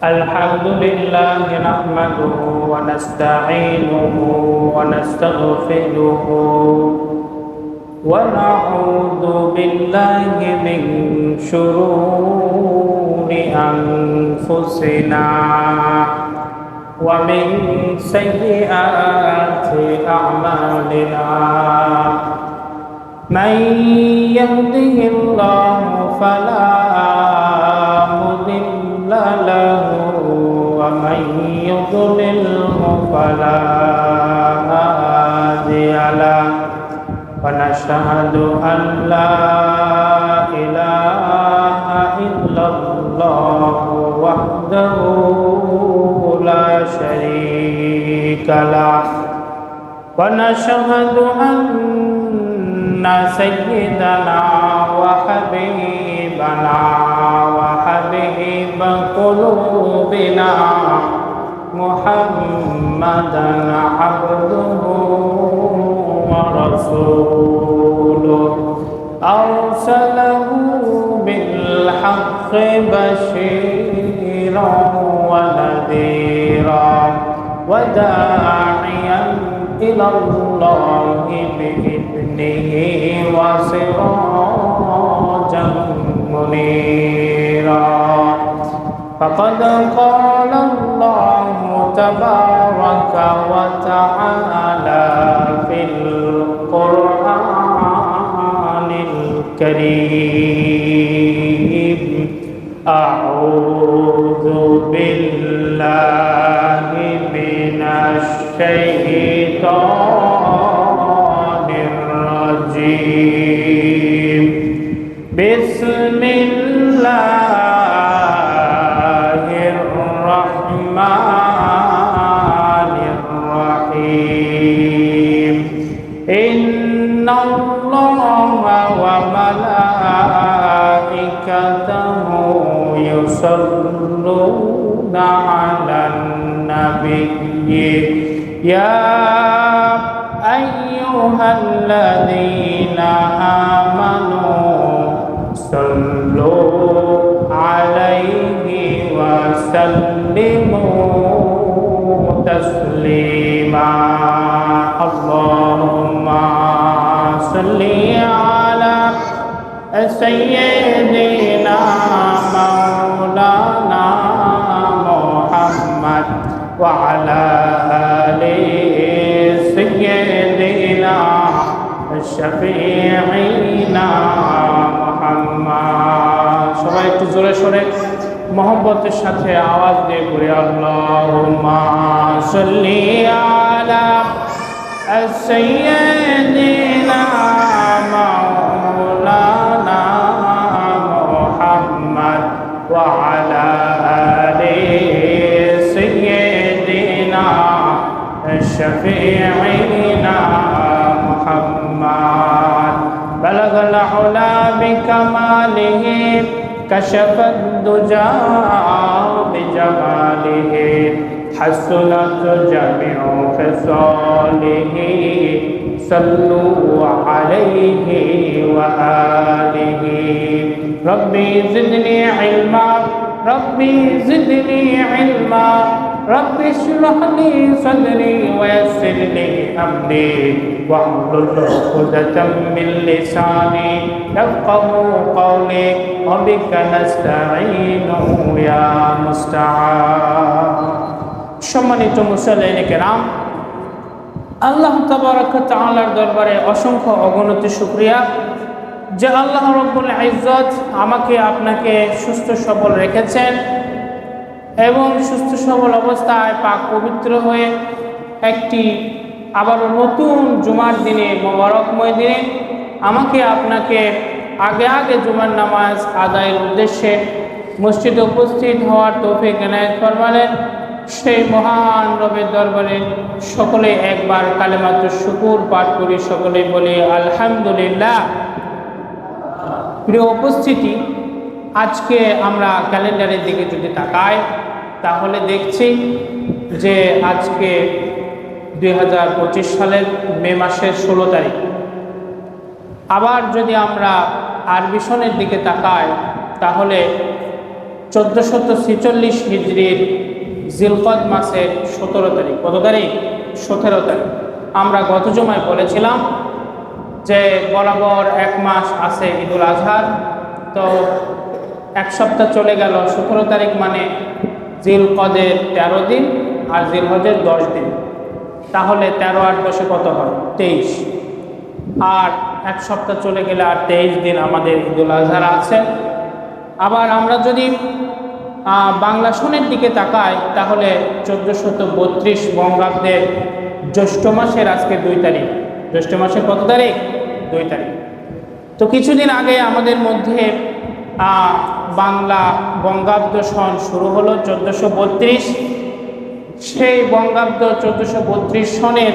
الحمد لله نحمده ونستعينه ونستغفره ونعوذ بالله من شرور أنفسنا ومن سيئات أعمالنا من يهده الله فلا مضل له ومن يضلله فلا هادي له ونشهد أن لا إله إلا الله وحده لا شريك له ونشهد أن سيدنا وحبيبنا وحبيب قلوبنا محمدا عبده ورسوله أرسله بالحق بشيرا ونذيرا وداعيا إلى الله بإذنه وسراجا منيرا فقد قال الله تبارك وتعالى في القرآن الكريم أعوذ بالله من الشيطان الرجيم بسم الله الرحمن الرحيم إن الله وملائكته يصلون على النبي يا أيها الذين آمنوا صلوا عليه وسلموا تسليما اللهم صل على سيدنا مولانا محمد وعلى آل سيدنا شفيعنا محمد সবাই একটু জোরে সোরে মোহব্বতের সাথে আওয়াজ দিয়ে পড়ি আল্লাহুম্মা সাল্লি আলা সাইয়্যিদিনা মাওলানা মুহাম্মদ ওয়া আলা আলি সাইয়্যিদিনা শাফিঈনা মুহাম্মদ বালাগাল উলা বিকামালিহি كشف الدجى بجماله حسنت جميع خصاله صلوا عليه وآله ربي زدني علما ربي زدني علما ربي اشرح لي صدري ويسر لي أمري واحلل عقدة من لساني يفقهوا قولي وبك نستعين يا مستعان সম্মানিত মুসল্লিনে কেরাম আল্লাহ তাবারক ওয়া তাআলার দরবারে অসংখ্য অগণিত শুকরিয়া যে আল্লাহ রাব্বুল ইজ্জত আমাকে আপনাকে সুস্থ সবল রেখেছেন এবং সুস্থ সবল অবস্থায় পাক পবিত্র হয়ে একটি আবারও নতুন জুমার দিনে মোবারকময় দিনে আমাকে আপনাকে আগে আগে জুমার নামাজ আদায়ের উদ্দেশ্যে মসজিদে উপস্থিত হওয়ার তৌফিক এনায়েত ফরমালেন সেই মহান রবের দরবারে সকলে একবার কালেমাতুর শুকুর পাঠ করি সকলেই বলি আলহামদুলিল্লাহ। প্রিয় উপস্থিতি, আজকে আমরা ক্যালেন্ডারের দিকে যদি তাকাই তাহলে দেখছি যে আজকে 2025 সালের মে মাসের 16 তারিখ। আবার যদি আমরা আরবি সনের দিকে তাকাই তাহলে 1446 হিজরির জিলকদ মাসের 17 তারিখ। কত তারিখ? 17 তারিখ। আমরা গত জুমায় বলেছিলাম যে বরাবর এক মাস আছে ঈদুল আজহার, তো এক সপ্তাহ চলে গেল। 17 তারিখ মানে জিলকদের 13 দিন আর জিলহজের 10 দিন, তাহলে 13 আর 10 কত হয়? 23। আর এক সপ্তাহ চলে গেলে আর 23 দিন আমাদের ঈদুল আজহার আছে। আবার আমরা যদি বাংলা সনের দিকে তাকাই তাহলে 1432 বঙ্গাব্দের জ্যৈষ্ঠ মাসের আজকে 2 তারিখ। জ্যৈষ্ঠ মাসের কত তারিখ? 2 তারিখ। তো কিছুদিন আগে আমাদের মধ্যে বাংলা বঙ্গাব্দ সন শুরু হলো 1432। সেই বঙ্গাব্দ 1432 সনের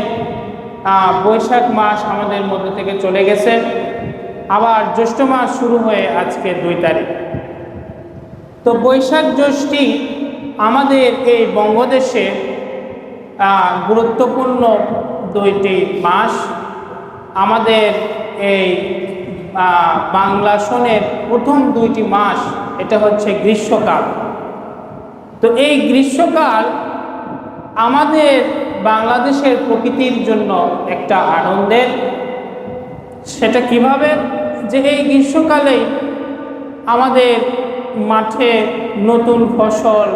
বৈশাখ মাস আমাদের মধ্যে থেকে চলে গেছে। আবার জ্যৈষ্ঠ মাস শুরু হয়ে আজকে 2 তারিখ। তো বৈশাখ জ্যৈষ্ঠী আমাদের এই বঙ্গদেশে গুরুত্বপূর্ণ 2টি মাস। আমাদের এই বাংলা সনের প্রথম 2টি মাস এটা হচ্ছে গ্রীষ্মকাল। তো এই গ্রীষ্মকাল আমাদের বাংলাদেশের প্রকৃতির জন্য একটা আনন্দের। সেটা কিভাবে? যে এই গ্রীষ্মকালেই আমাদের মাঠে নতুন ফসল,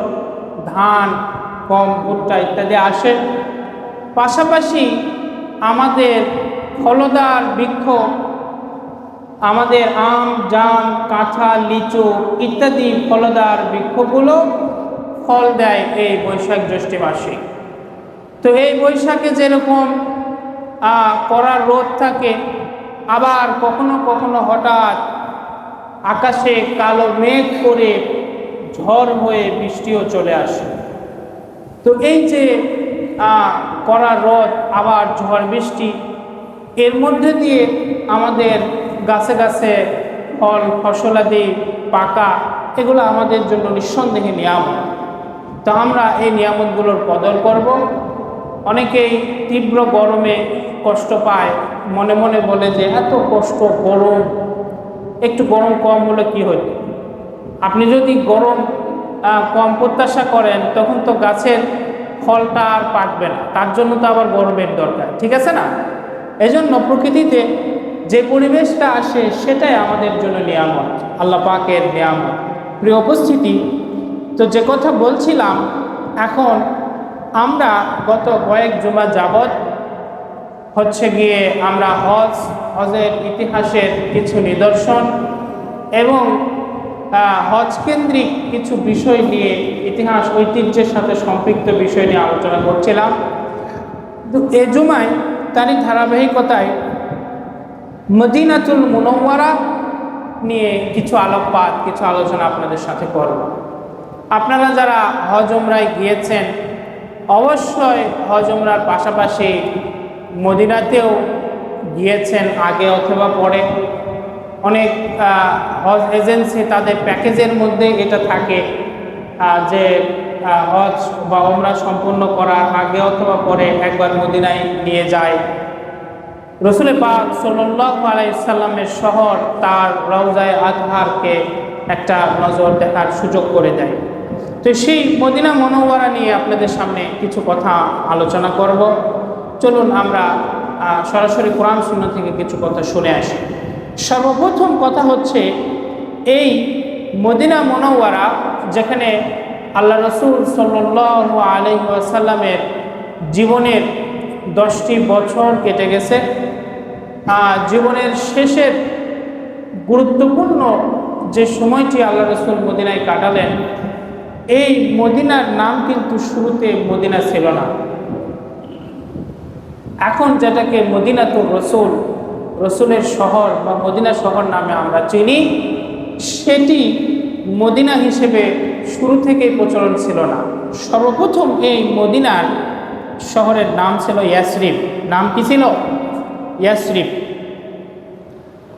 ধান, গম, ভুট্টা ইত্যাদি আসে। পাশাপাশি আমাদের ফলদার বৃক্ষ, আমাদের আম, জাম, কাঁঠাল, লিচু ইত্যাদি ফলদার বৃক্ষগুলো ফল দেয় এই বৈশাখ জ্যৈষ্ঠ মাসে। তো এই বৈশাখে যেরকম কড়া রোদ থাকে, আবার কখনো কখনো হঠাৎ আকাশে কালো মেঘ করে ঝড় হয়ে বৃষ্টিও চলে আসে। তো এই যে কড়া রোদ আবার ঝড় বৃষ্টি, এর মধ্যে দিয়ে আমাদের গাছে গাছে ফল ফসলাদি পাকা, এগুলো আমাদের জন্য নিঃসন্দেহে নিয়ামত। তো আমরা এই নিয়ামতগুলোর কদর করব। অনেকেই তীব্র গরমে কষ্ট পায়, মনে মনে বলে যে এত কষ্ট, গরম, একটু গরম কম হলে কি হতো। আপনি যদি গরম কম প্রত্যাশা করেন তখন তো গাছের ফলটা আর পাকবে না, তার জন্য তো আবার গরমের দরকার, ঠিক আছে না? এজন্য প্রকৃতিতে যে পরিবেশটা আসে সেটাই আমাদের জন্য নিয়ামত, আল্লাহ পাকের নিয়ামত। প্রিয় উপস্থিতি, তো যে কথা বলছিলাম, এখন আমরা গত কয়েক জুমা যাবৎ হচ্ছে গিয়ে আমরা হজের ইতিহাসের কিছু নিদর্শন এবং হজ কেন্দ্রিক কিছু বিষয় নিয়ে, ইতিহাস ঐতিহ্যের সাথে সম্পৃক্ত বিষয় নিয়ে আলোচনা করছিলাম। তো এ জুমায় তারই ধারাবাহিকতায় মদিনাতুল মুনাওয়ারা নিয়ে কিছু আলোকপাত, কিছু আলোচনা আপনাদের সাথে করব। আপনারা যারা হজ উমরায় গিয়েছেন অবশ্যই হজ উমরার পাশাপাশি মদিনাতেও গিয়েছেন আগে অথবা পরে। অনেক হজ এজেন্সি তাদের প্যাকেজের মধ্যে এটা থাকে যে হজ বা উমরা সম্পূর্ণ করার আগে অথবা পরে একবার মদিনায় নিয়ে যায়। রসুল পাক সাল্লাল্লাহু আলাইহি সাল্লামের শহর তার রওজায়ে আতহারকে একটা নজর দেখার সুযোগ করে দেয়। তো সেই মদিনা মুনাওয়ারা নিয়ে আপনাদের সামনে কিছু কথা আলোচনা করব। চলুন আমরা সরাসরি কোরআন সুন্নাহ থেকে কিছু কথা শুনে আসি। সর্বপ্রথম কথা হচ্ছে, এই মদিনা মুনাওয়ারা যেখানে আল্লাহ রসুল সাল্লাল্লাহু আলাইহি ওয়াসাল্লামের জীবনের 10টি বছর কেটে গেছে, জীবনের শেষের গুরুত্বপূর্ণ যে সময়টি আল্লাহ রসুল মদিনায় কাটালেন, এই মদিনার নাম কিন্তু শুরুতে মদিনা ছিল না। এখন যেটাকে মদিনাতুর রসুল, রসুলের শহর বা মদিনা শহর নামে আমরা চিনি, সেটি মদিনা হিসেবে শুরু থেকেই প্রচলন ছিল না। সর্বপ্রথম এই মদিনার শহরের নাম ছিল ইয়াসরিব। নাম কি ছিল? ইয়াসরিব।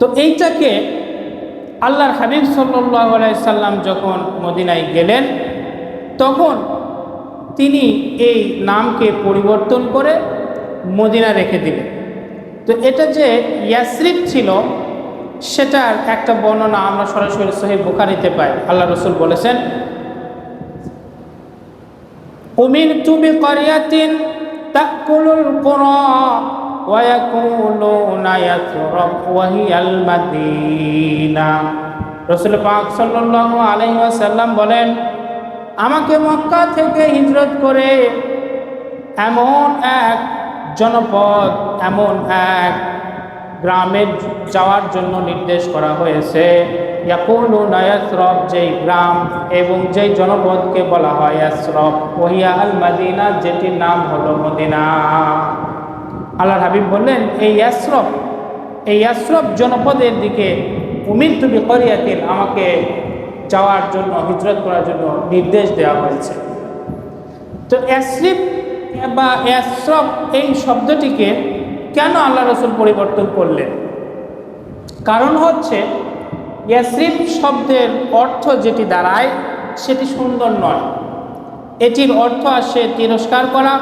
তো এইটাকে আল্লাহর হাবিব সাল্লাল্লাহু আলাইহি সাল্লাম যখন মদিনায় গেলেন তখন তিনি এই নামকে পরিবর্তন করে মদিনা রেখে দিলেন। তো এটা যে ইয়াসরিব ছিল, সেটার একটা বর্ণনা আমরা সরাসরি সহিহ বুখারীতে পাই। আল্লাহ রাসূল বলেছেন, উমিরতু বিকারিয়াতিন তাকুলুল কুরা ওয়া ইয়াকুলুনা ইয়াসরাব ওয়া হিয়াল মাদিনা। রাসূল পাক সাল্লাল্লাহু আলাইহি ওয়াসাল্লাম বলেন, আমাকে মক্কা থেকে হিজরত করে এমন এক জনপদ, এমন এক গ্রামে যাওয়ার জন্য নির্দেশ করা হয়েছে। ইয়াকুলুনা ইয়াসরাব, যেই গ্রাম এবং যেই জনপদকে বলা হয় ইয়াসরাব, ওহিয়া আল মাদিনা, যেটির নাম হলো মদিনা। আল্লাহর হাবিব বললেন, এই ইয়াসরাব জনপদের দিকে উমিরতু বিকারিয়াতিন, আমাকে যাওয়ার জন্য, হিজরত করার জন্য নির্দেশ দেওয়া হয়েছে। তো ইয়াসরিব বা ইয়াসরাব এই শব্দটিকে কেন আল্লাহ রাসূল পরিবর্তন করলেন? কারণ হচ্ছে, ইয়াসরিব শব্দের অর্থ যেটি দাঁড়ায় সেটি সুন্দর নয়। এটির অর্থ আসে তিরস্কার করা,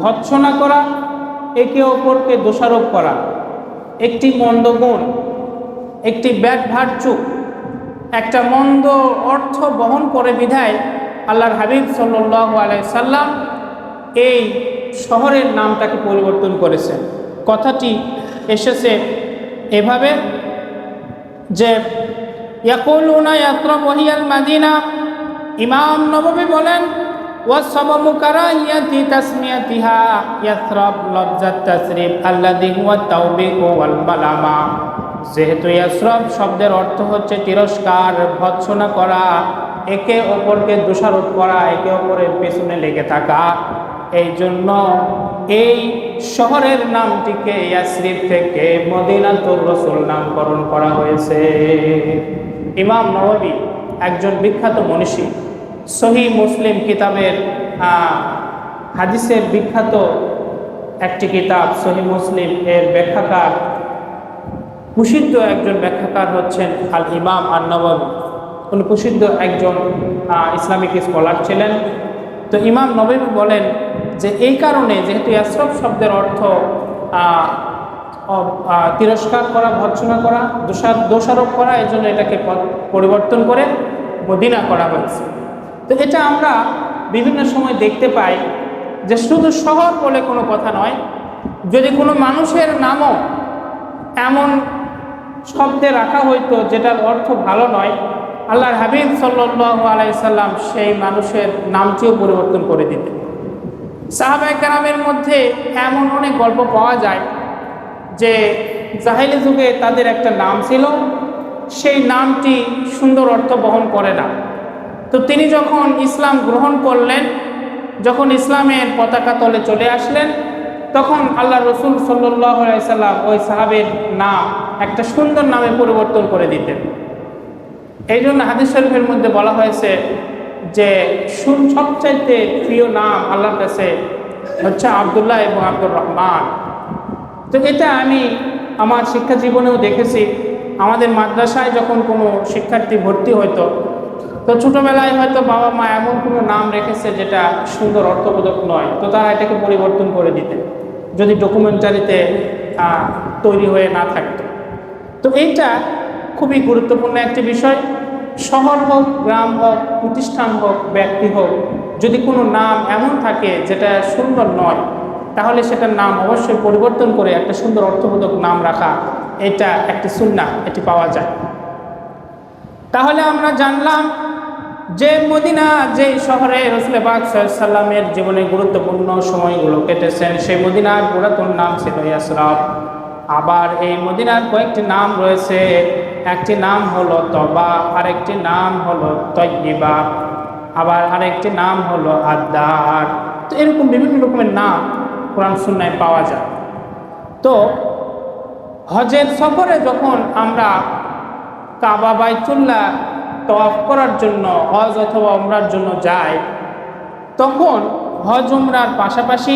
ভৎসনা করা, একে অপরকে দোষারোপ করা, একটি মন্দ গুণ, একটি ব্যাড ভার্চু, একটা মন্দ অর্থ বহন করে বিধায় আল্লাহর হাবিব সাল্লাল্লাহু আলাইহি সাল্লাম এই শহরের নামটাকে পরিবর্তন করেছেন। কথাটি এসেছে এভাবে যে ইয়াকুলুনা ইয়াসরাব ওয়া হিয়াল মাদিনা। ইমাম নববী বলেন, ওয়াসাবাবু কারাহিয়াতি তাসমিয়াতিহা ইয়াসরাব লফজাত তাসরিব আল্লাযী হুয়া তাওবীকু ওয়াল মালামা। যেহেতু ইয়াসরাব শব্দের অর্থ হচ্ছে তিরস্কার, ভৎসনা করা, একে অপরকে দোষারোপ করা, একে অপরের পেছনে লেগে থাকা, এই জন্য এই শহরের নামটিকে ইয়াসরিব থেকে মদিনাতুর রাসূল নামকরণ করা হয়েছে। ইমাম নববী একজন বিখ্যাত মনীষী, সহিহ মুসলিম কিতাবের হাদিসের বিখ্যাত একটি কিতাব সহিহ মুসলিম, এর ব্যাখ্যাকার, প্রসিদ্ধ একজন ব্যাখ্যাকার হচ্ছেন আল ইমাম আন-নববী। উনি প্রসিদ্ধ একজন ইসলামিক স্কলার ছিলেন। তো ইমাম নববী বলেন যে এই কারণে, যেহেতু ইয়াসরাব শব্দের অর্থ তিরস্কার করা, ভৎসনা করা, দোষারোপ করা, এই জন্য এটাকে পরিবর্তন করে মদিনা করা হয়েছে। তো এটা আমরা বিভিন্ন সময় দেখতে পাই যে শুধু শহর বলে কোনো কথা নয়, যদি কোনো মানুষের নামও এমন শব্দে রাখা হইতো যেটার অর্থ ভালো নয়, আল্লাহর হাবিব সাল্লাল্লাহু আলাইহি সাল্লাম সেই মানুষের নামটিও পরিবর্তন করে দিতেন। সাহাবায়ে কেরামের মধ্যে এমন অনেক গল্প পাওয়া যায় যে জাহেলি যুগে তাদের একটা নাম ছিল, সেই নামটি সুন্দর অর্থ বহন করে না। তো তিনি যখন ইসলাম গ্রহণ করলেন, যখন ইসলামের পতাকা তলে চলে আসলেন, তখন আল্লাহ রাসূল সাল্লাল্লাহু আলাইহি সাল্লাম ওই সাহাবীর নাম একটা সুন্দর নামে পরিবর্তন করে দিতেন। এই জন্য হাদিস শরীফের মধ্যে বলা হয়েছে যে সবচাইতে প্রিয় নাম আল্লাহর কাছে হচ্ছে আব্দুল্লাহ এবং আব্দুর রহমান। তো এটা আমি আমার শিক্ষা জীবনেও দেখেছি। আমাদের মাদ্রাসায় যখন কোনো শিক্ষার্থী ভর্তি হতো, তো ছোটোবেলায় হয়তো বাবা মা এমন কোনো নাম রেখেছে যেটা সুন্দর অর্থবোধক নয়, তো তারা এটাকে পরিবর্তন করে দিতেন যদি ডকুমেন্টারিতে তৈরি হয়ে না থাকতো। তো এইটা খুবই গুরুত্বপূর্ণ একটি বিষয়। শহর হোক, গ্রাম হোক, প্রতিষ্ঠান হোক, ব্যক্তি হোক, যদি কোনো নাম এমন থাকে যেটা সুন্দর নয়, তাহলে সেটার নাম অবশ্যই পরিবর্তন করে একটা সুন্দর অর্থবোধক নাম রাখা, এটা একটি সুন্নাহ, এটি পাওয়া যায়। তাহলে আমরা জানলাম যে মদিনা, যে শহরে রাসূল পাক সাল্লাল্লাহু আলাইহি সাল্লামের জীবনে গুরুত্বপূর্ণ সময়গুলো কেটেছেন, সেই মদিনার পুরাতন নাম ছিল ইয়াসরাব। আবার এই মদিনার কয়েকটি নাম রয়েছে, একটি নাম হলো তবা, আরেকটি নাম হলো তয়্যিবা, আবার আরেকটি নাম হলো আদ্দার। তো এরকম বিভিন্ন রকমের নাম কোরআন সুন্নাহয় পাওয়া যায়। তো হজের সফরে যখন আমরা কাবা বাইতুল্লাহ তওয়াফ করার জন্য, হজ অথবা উমরার জন্য যাই, তখন হজ উমরার পাশাপাশি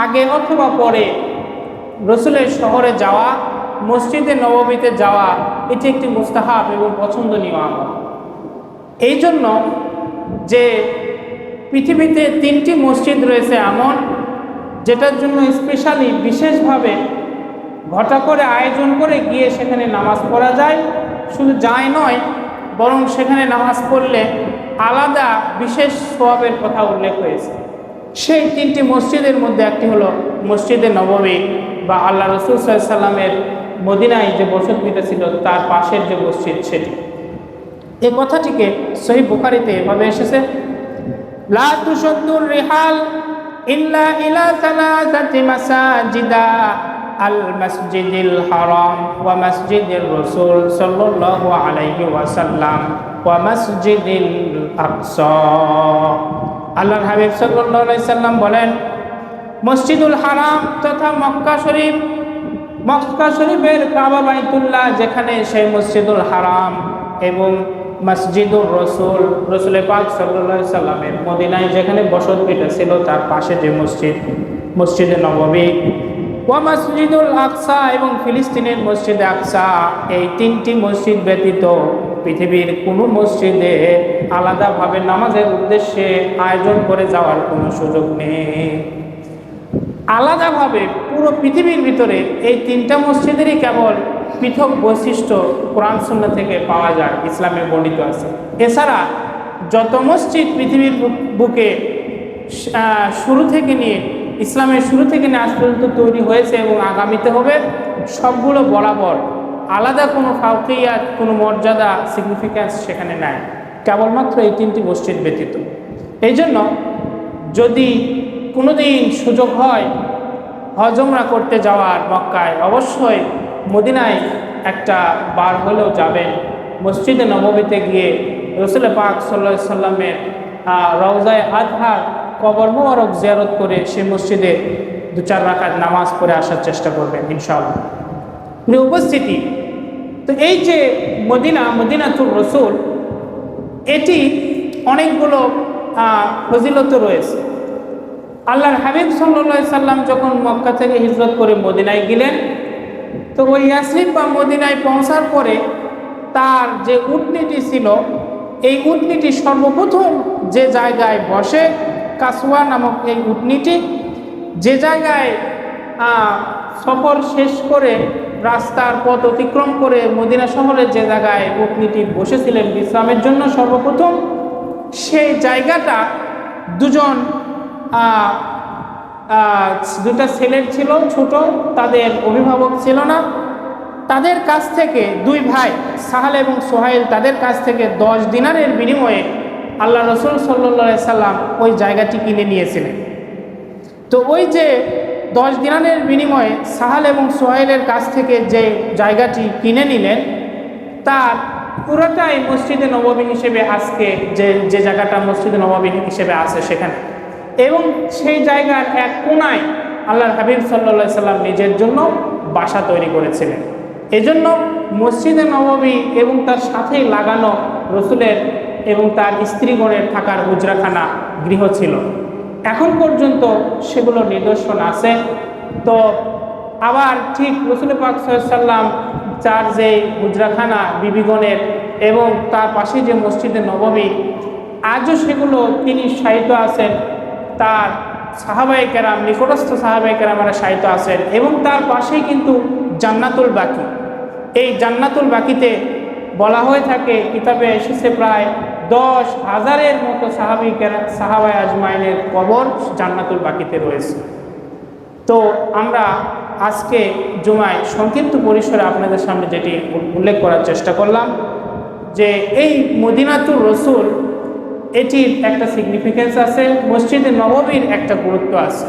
আগে অথবা পরে রসুলের শহরে যাওয়া, মসজিদে নববীতে যাওয়া, এটি একটি মুস্তাহাব এবং পছন্দনীয় আমল। এই জন্য যে পৃথিবীতে 3টি মসজিদ রয়েছে এমন, যেটার জন্য স্পেশালি বিশেষভাবে ঘটা করে আয়োজন করে গিয়ে সেখানে নামাজ পড়া যায়। শুধু যায় নয়, বরং সেখানে নামাজ পড়লে আলাদা বিশেষ সওয়াবের কথা উল্লেখ হয়েছে। সেই 3টি মসজিদের মধ্যে একটি হলো মসজিদে নববী বা আল্লাহ রসুল সাল্লাল্লাহু আলাইহি সাল্লামের মদিনায় যে বসতভিটা ছিল তার পাশের যে মসজিদ সেটি। এই কথাটিকে সহিহ বুখারীতে এভাবে এসেছে, লা তুশাদ্দুর রিহাল ইল্লা ইলা সালাসাতি মাসাজিদা আল মসজিদিল হারাম ওয়া মসজিদির রাসূল সাল্লাল্লাহু আলাইহি ওয়াসাল্লাম ওয়া মসজিদিল আকসা। আল্লাহর হাবিব সাল্লাল্লাহু আলাইহি সাল্লাম বলেন, মসজিদুল হারাম তথা মক্কা শরীফ, মক্কা শরীফের কাবা বাইতুল্লাহ যেখানে সেই মসজিদুল হারাম, এবং মসজিদুর রসুল, রসুল পাক সাল্লাল্লাহু আলাইহি সাল্লামের মদিনায় যেখানে বসতভিটা ছিল তার পাশে যে মসজিদ, মসজিদে নববী, ওয়া মসজিদুল আকসা এবং ফিলিস্তিনের মসজিদে আকসা, এই 3টি মসজিদ ব্যতীত পৃথিবীর কোনো মসজিদে আলাদাভাবে নামাজের উদ্দেশ্যে আয়োজন করে যাওয়ার কোনো সুযোগ নেই। আলাদাভাবে পুরো পৃথিবীর ভিতরে এই 3টা মসজিদেরই কেবল পৃথক বৈশিষ্ট্য কোরআন সুন্নাহ থেকে পাওয়া যায়, ইসলামে বর্ণিত আছে। এছাড়া যত মসজিদ পৃথিবীর বুকে শুরু থেকে নিয়ে, ইসলামের শুরু থেকে নিয়ে আজ পর্যন্ত তৈরি হয়েছে এবং আগামীতে হবে, সবগুলো বরাবর, আলাদা কোনো ফাওকিয়াত, কোনো মর্যাদা, সিগনিফিক্যান্স সেখানে নাই, কেবলমাত্র এই 3টি মসজিদ ব্যতীত। এই জন্য যদি কোনোদিন সুযোগ হয় হজ উমরা করতে যাওয়ার মক্কায়, অবশ্যই মদিনায় একটা বার হলেও যাবেন। মসজিদে নববীতে গিয়ে রাসূল পাক সাল্লাল্লাহু আলাইহি সাল্লামের রওজায়ে আতহার কবর মোবারক জিয়ারত করে সেই মসজিদে 2-4 রাকাত নামাজ পড়ে আসার চেষ্টা করবেন ইনশাআল্লাহ। প্রিয় উপস্থিতি, তো এই যে মদিনা, মদিনাতুর রসুল, এটি অনেকগুলো ফজিলত রয়েছে। আল্লাহর হাবিব সাল্লাল্লাহু আলাইহি সাল্লাম যখন মক্কা থেকে হিজরত করে মদিনায় গেলেন, তো ওই ইয়াসরিব বা মদিনায় পৌঁছার পরে তার যে উটনীটি ছিল, এই উটনীটি সর্বপ্রথম যে জায়গায় বসে, কাসওয়া নামক এই উটনীটি, যে জায়গায় সফর শেষ করে রাস্তার পথ অতিক্রম করে মদিনা শহরের যে জায়গায় উটনীটি বসেছিলেন বিশ্রামের জন্য সর্বপ্রথম, সেই জায়গাটা দুটা ছেলের ছিল, ছোট, তাদের অভিভাবক ছিল না, তাদের কাছ থেকে 2 ভাই সাহাল এবং সোহাইল, তাদের কাছ থেকে 10 দিনারের বিনিময়ে আল্লাহ রসুল সাল্লাল্লাহু আলাইহি সাল্লাম ওই জায়গাটি কিনে নিয়েছিলেন। তো ওই যে 10 দিনারের বিনিময়ে সাহাল এবং সোহাইলের কাছ থেকে যে জায়গাটি কিনে নিলেন, তার পুরোটাই মসজিদে নববী হিসেবে আজকে যে জায়গাটা মসজিদে নববী হিসেবে আছে সেখানে, এবং সেই জায়গার এক কোণায় আল্লাহর হাবিব সাল্লাল্লাহু আলাইহি সাল্লাম নিজের জন্য বাসা তৈরি করেছিলেন। এজন্য মসজিদে নববী এবং তার সাথেই লাগানো রসুলের এবং তার স্ত্রীগণের থাকার হুজরাখানা গৃহ ছিল। এখন পর্যন্ত সেগুলো নিদর্শন আছে। তো আবার ঠিক রসুল পাক সাল্লাল্লাহু আলাইহি সাল্লাম চার যে হুজরাখানা বিবিগণের এবং তার পাশে যে মসজিদে নববী, আজও সেগুলো তিনি শায়িত আছেন, তার সাহাবায়ে কেরাম, নিকটস্থ সাহাবায়ে কেরামরা শায়িত আছেন, এবং তার পাশেই কিন্তু জান্নাতুল বাকি। এই জান্নাতুল বাকিতে বলা হয়ে থাকে, কিতাবে এসেছে প্রায় 10,000-এর মতো সাহাবায়ে আজমাইনের কবর জান্নাতুল বাকিতে রয়েছে। তো আমরা আজকে জুমায় সংক্ষিপ্ত পরিসরে আপনাদের সামনে যেটি উল্লেখ করার চেষ্টা করলাম, যে এই মদিনাতুর রসুল, এটির একটা সিগনিফিকেন্স আছে, মসজিদে নববীর একটা গুরুত্ব আছে।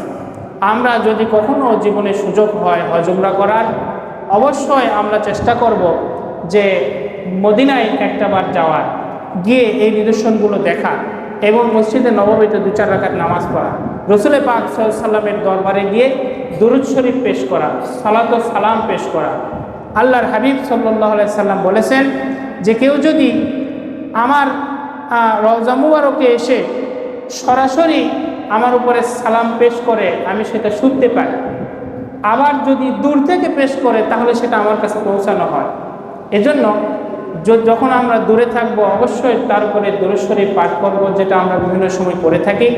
আমরা যদি কখনো জীবনে সুযোগ হয় হজ উমরা করার, অবশ্যই আমরা চেষ্টা করব যে মদিনায় একটাবার যাওয়ার, গিয়ে এই নিদর্শনগুলো দেখা এবং মসজিদে নববীতে 2-4 রাকাত নামাজ পড়া, রসুল পাক সাল্লাল্লাহু আলাইহি সাল্লামের দরবারে গিয়ে দুরূদ শরীফ পেশ করা, সালাত ও সালাম পেশ করা। আল্লাহর হাবিব সাল্লাল্লাহু আলাইহি সাল্লাম বলেছেন যে কেউ যদি আমার রওজা মুবারকে এসে সরাসরি আমার উপরে সালাম পেশ করে আমি সেটা শুনতে পাই, আবার যদি দূর থেকে পেশ করে তাহলে সেটা আমার কাছে পৌঁছানো হয়। এজন্য যখন আমরা দূরে থাকবো অবশ্যই তার উপরে দুরূদ শরীফ পাঠ করব, যেটা আমরা বিভিন্ন সময় করে থাকি।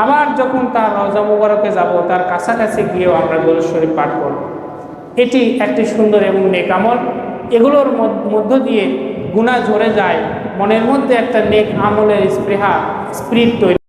আবার যখন তার রওজা মুবারকে যাব, তার কাছাকাছি গিয়েও আমরা দুরূদ শরীফ পাঠ করব। এটি একটি সুন্দর এবং নেক আমল। এগুলোর মধ্য দিয়ে গুনাহ ঝরে যায়, মনের মধ্যে একটা নেক আমলের স্পৃহা স্পিরিট তৈরি